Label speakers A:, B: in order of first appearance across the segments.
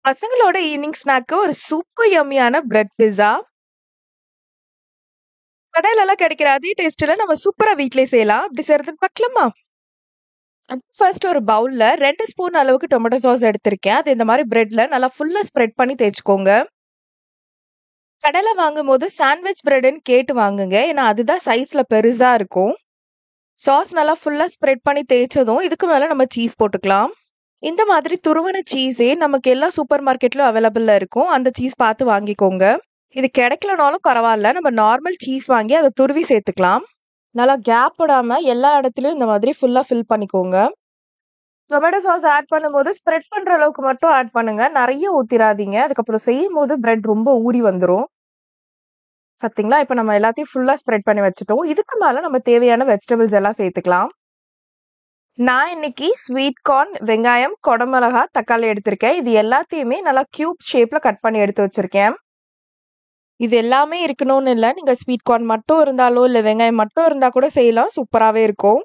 A: பசங்களோட evening snack ஒரு super யம்மியான bread pizza. கடையிலலாம் கிடைக்கிற அதே டேஸ்ட்ல நம்ம சூப்பரா வீட்லயே செய்யலாம். எப்படி செய்றதுன்னு பார்க்கலாமா? ஃபர்ஸ்ட் ஒரு பவுல்ல 2 ஸ்பூன் அளவுக்கு டொமேட்டோ சாஸ் எடுத்திருக்கேன். அது இந்த மாரி பிரெட்ல நல்லா ஃபுல்லா ஸ்ப்ரெட் பண்ணி தேய்ச்சுக்கோங்க. கடையில வாங்கும்போது சாண்ட்விச் பிரெட்ன்னு கேட்டு வாங்குங்க. ஏன்னா அதுதான் சைஸ்ல பெருசா இருக்கும். சாஸ் நல்லா ஃபுல்லா ஸ்ப்ரெட் பண்ணி தேய்ச்சதும், இதுக்கு மேல நம்ம சீஸ் போட்டுக்கலாம். இந்த மாதிரி துருவன சீஸே நமக்கு எல்லா சூப்பர் மார்க்கெட்லயும் அவைலபிள்ல இருக்கும். அந்த சீஸ் பார்த்து வாங்கிக்கோங்க. இது கிடைக்கலனாலும் பரவால்ல. நம்ம நார்மல் சீஸ் வாங்கி அத துருவி சேர்த்துக்கலாம். நல்லா கேப் விடாம எல்லா இடத்துலயும் இந்த மாதிரி ஃபுல்லா ஃபில் பண்ணிக்கோங்க. டொமேட்டோ சாஸ் ஆட் பண்ணும்போது ஸ்ப்ரெட் பண்ற அளவுக்கு மட்டும் ஆட் பண்ணுங்க. நெறைய ஊத்திராதீங்க. அதுக்கப்புறம் செய்யும்போது பிரெட் ரொம்ப ஊறி வந்துரும். பாத்தீங்களா? இப்ப நம்ம எல்லாத்தையும் ஃபுல்லா ஸ்ப்ரெட் பண்ணி வச்சுட்டோம். இதுக்கு மேல நம்ம தேவையான வெஜிடபிள்ஸ் எல்லாம் சேர்த்துக்கலாம். நான் இன்னைக்கு ஸ்வீட் கார்ன், வெங்காயம், கொடமிளகா, தக்காளி எடுத்திருக்கேன். இது எல்லாத்தையுமே நல்லா கியூப் ஷேப்ல கட் பண்ணி எடுத்து வச்சிருக்கேன். இது எல்லாமே இருக்கணும்னு இல்ல. நீங்க ஸ்வீட் கார்ன் மட்டும் இருந்தாலோ, இல்ல வெங்காயம் மட்டும் இருந்தா கூட செய்யலாம். சூப்பராவே இருக்கும்.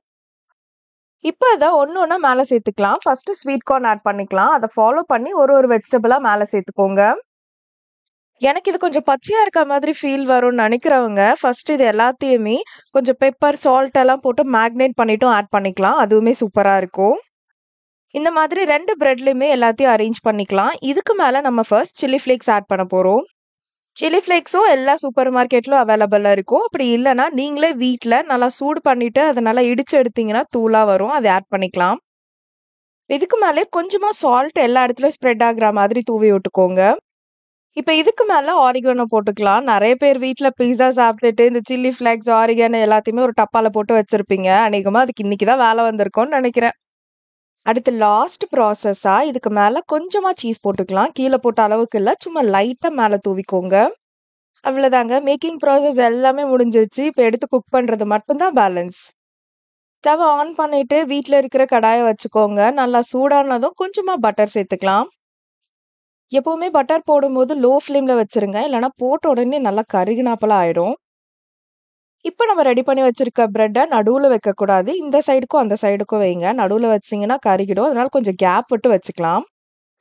A: இப்ப அத ஒண்ணு ஒண்ணா மேல சேர்த்துக்கலாம். ஃபர்ஸ்ட் ஸ்வீட் கார்ன் ஆட் பண்ணிக்கலாம். அத ஃபாலோ பண்ணி ஒரு ஒரு வெஜிடபிளா மேல சேர்த்துக்கோங்க. எனக்கு இது கொஞ்சம் பச்சையா இருக்க மாதிரி ஃபீல் வரும்னு நினைக்கிறவங்க, ஃபர்ஸ்ட் இது எல்லாத்தையுமே கொஞ்சம் பெப்பர், சால்ட் எல்லாம் போட்டு மேக்னேட் பண்ணிட்டும் ஆட் பண்ணிக்கலாம். அதுவுமே சூப்பரா இருக்கும். இந்த மாதிரி 2 பிரெட்லயுமே எல்லாத்தையும் அரேஞ்ச் பண்ணிக்கலாம். இதுக்கு மேல நம்ம ஃபர்ஸ்ட் சில்லி ஃப்ளேக்ஸ் ஆட் பண்ண போறோம். சில்லி ஃப்ளேக்ஸும் எல்லா சூப்பர் மார்க்கெட்லயும் அவைலபிளா இருக்கும். அப்படி இல்லன்னா, நீங்களே வீட்ல நல்லா சூடு பண்ணிட்டு, அத நல்லா இடிச்சு எடுத்தீங்கன்னா தூளா வரும். அத ஆட் பண்ணிக்கலாம். இதுக்கு மேலே கொஞ்சமா சால்ட் எல்லா இடத்துலயும் ஸ்ப்ரெட் ஆகுற மாதிரி தூவி விட்டுக்கோங்க. இப்ப இதுக்கு மேல ஆரிகானோ போட்டுக்கலாம். நெறைய பேர் வீட்ல பீஸா சாப்பிட்டுட்டு இந்த சில்லி ஃப்ளேக்ஸ், ஆரிகானோ எல்லாத்தையுமே ஒரு டப்பால போட்டு வச்சிருப்பீங்க. அநேகமா அதுக்கு இன்னைக்கு தான் வேல வந்திருக்கும்னு நெனைக்கிறேன். அடுத்து லாஸ்ட் ப்ராசஸா இதுக்கு மேல கொஞ்சமா சீஸ் போட்டுக்கலாம். கீழ போட்ட அளவுக்கு இல்ல. சும்மா லைட்டா மேல தூவிக்கோங்க. அவ்வளதாங்க. மேக்கிங் ப்ராசஸ் எல்லாமே முடிஞ்சிருச்சு. இப்ப எடுத்து குக் பண்றது மட்டும் தான் பேலன்ஸ். ஸ்டவ் ஆன் பண்ணிட்டு வீட்ல இருக்கிற கடாய வச்சுக்கோங்க. நல்லா சூடானதும் கொஞ்சமா பட்டர் சேர்த்துக்கலாம். எப்பவுமே பட்டர் போடும்போது லோ ஃப்ளேம்ல வச்சிருங்க. இல்லன்னா போட்ட உடனே நல்லா கருகினாப்பல ஆயிடும். இப்ப நம்ம ரெடி பண்ணி வச்சிருக்க பிரெட்ட நடுவுல வைக்கக்கூடாது. இந்த சைடுக்கும் அந்த சைடுக்கும் வைங்க. நடுவுல வச்சீங்கன்னா கருகிடும். அதனால கொஞ்சம் கேப் விட்டு வச்சுக்கலாம்.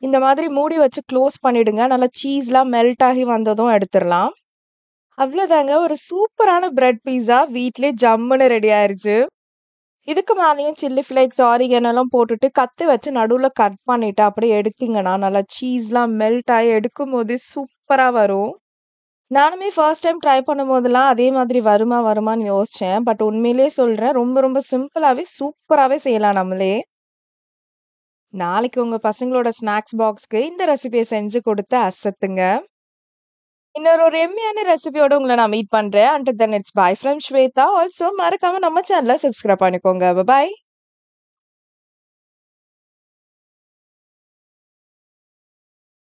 A: இந்த மாதிரி மூடி வச்சு க்ளோஸ் பண்ணிடுங்க. நல்லா சீஸ்லாம் மெல்ட் ஆகி வந்ததும் எடுத்துறலாம். அவ்வளோதாங்க. ஒரு சூப்பரான பிரெட் பீஸா வீட்லயே ஜம்முன்னு ரெடி ஆயிருச்சு. இதுக்கு மேலயும் சில்லி ஃப்ளேக்ஸ், ஆரிகேனோலாம் போட்டுட்டு கத்தி வச்சு நடுவுல கட் பண்ணிட்டு அப்படியே எடுத்தீங்கன்னா, நல்லா சீஸ்லாம் மெல்ட் ஆகி எடுக்கும்போதே சூப்பரா வரும். நானுமே ஃபர்ஸ்ட் டைம் ட்ரை பண்ணும்போதெல்லாம் அதே மாதிரி வருமான்னு யோசிச்சேன். பட் உண்மையிலேயே சொல்றேன், ரொம்ப ரொம்ப சிம்பிளாவே சூப்பராவே செய்யலாம் நம்மளே. நாளைக்கு உங்க பசங்களோட ஸ்நாக்ஸ் பாக்ஸ்க்கு இந்த ரெசிபிய செஞ்சு குடுத்து அசத்துங்க. இன்னொரு ஒரு எம்மியான ரெசிபியோட உங்கள நான் மீட் பண்றேன். Until then it's bye from Shweta. Also மறக்காம நம்ம சேனல சப்ஸ்கிரைப் பண்ணிக்கோங்க. பை.